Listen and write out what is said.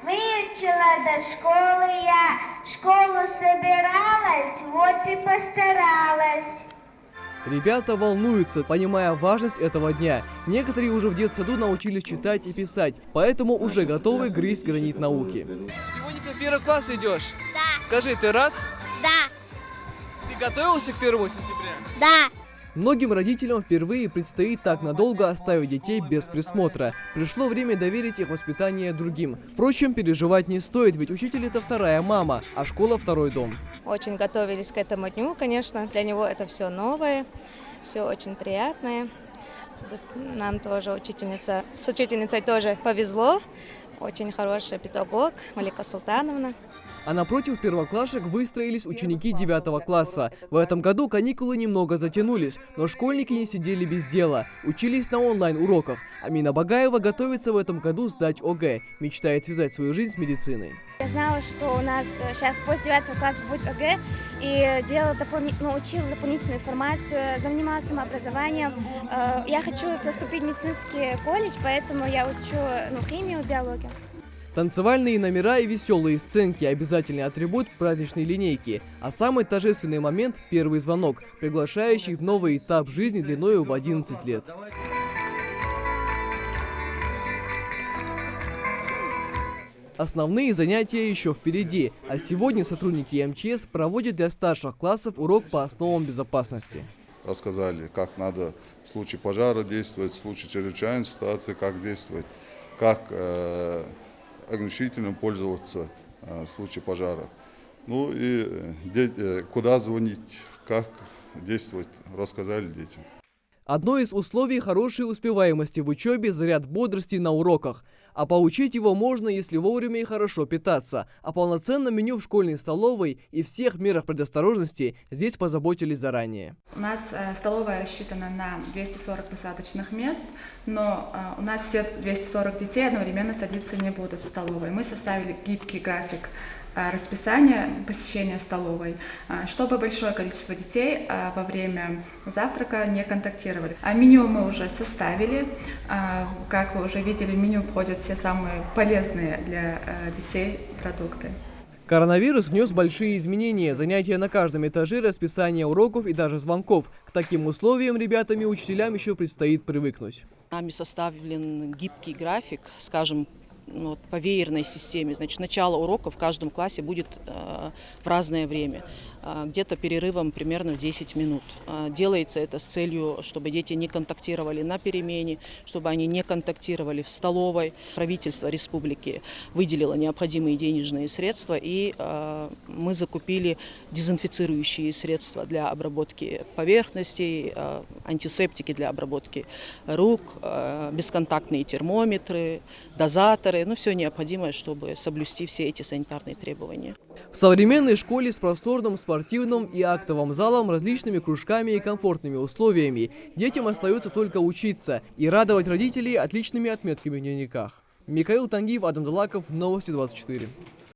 выучила до школы я, школу собиралась, вот и постаралась. Ребята волнуются, понимая важность этого дня. Некоторые уже в детсаду научились читать и писать, поэтому уже готовы грызть гранит науки. Сегодня ты в первый класс идешь? Да. Скажи, ты рад? Да. Ты готовился к 1 сентября? Да. Многим родителям впервые предстоит так надолго оставить детей без присмотра. Пришло время доверить их воспитание другим. Впрочем, переживать не стоит, ведь учитель – это вторая мама, а школа – второй дом. Очень готовились к этому дню, конечно. Для него это все новое, все очень приятное. Нам тоже с учительницей тоже повезло. Очень хороший педагог Малика Султановна. А напротив первоклашек выстроились ученики 9 класса. В этом году каникулы немного затянулись, но школьники не сидели без дела. Учились на онлайн-уроках. Амина Багаева готовится в этом году сдать ОГЭ. Мечтает связать свою жизнь с медициной. Я знала, что у нас сейчас после 9 класса будет ОГЭ, и учила дополнительную информацию, занималась самообразованием. Я хочу поступить в медицинский колледж, поэтому я учу химию, биологию. Танцевальные номера и веселые сценки – обязательный атрибут праздничной линейки. А самый торжественный момент – первый звонок, приглашающий в новый этап жизни длиною в 11 лет. Основные занятия еще впереди, а сегодня сотрудники МЧС проводят для старших классов урок по основам безопасности. Рассказали, как надо в случае пожара действовать, в случае чрезвычайной ситуации, как действовать, как огнетушителем пользоваться в случае пожара. Ну и куда звонить, как действовать, рассказали детям. Одно из условий хорошей успеваемости в учебе – заряд бодрости на уроках. А получить его можно, если вовремя и хорошо питаться. О полноценном меню в школьной столовой и всех мерах предосторожности здесь позаботились заранее. У нас столовая рассчитана на 240 посадочных мест, но у нас все 240 детей одновременно садиться не будут в столовой. Мы составили гибкий график расписание посещения столовой, чтобы большое количество детей во время завтрака не контактировали. А меню мы уже составили. Как вы уже видели, в меню входят все самые полезные для детей продукты. Коронавирус внес большие изменения. Занятия на каждом этаже, расписание уроков и даже звонков. К таким условиям ребятам и учителям еще предстоит привыкнуть. Нами составлен гибкий график, скажем, по веерной системе. Значит, начало уроков в каждом классе будет в разное время, где-то перерывом примерно в 10 минут. Делается это с целью, чтобы дети не контактировали на перемене, чтобы они не контактировали в столовой. Правительство республики выделило необходимые денежные средства, и мы закупили дезинфицирующие средства для обработки поверхностей, антисептики для обработки рук, бесконтактные термометры, дозаторы. Все необходимое, чтобы соблюсти все эти санитарные требования. В современной школе с просторным спортивным и актовым залом, различными кружками и комфортными условиями детям остается только учиться и радовать родителей отличными отметками в дневниках. Михаил Тангиев, Адам Далаков, Новости 24.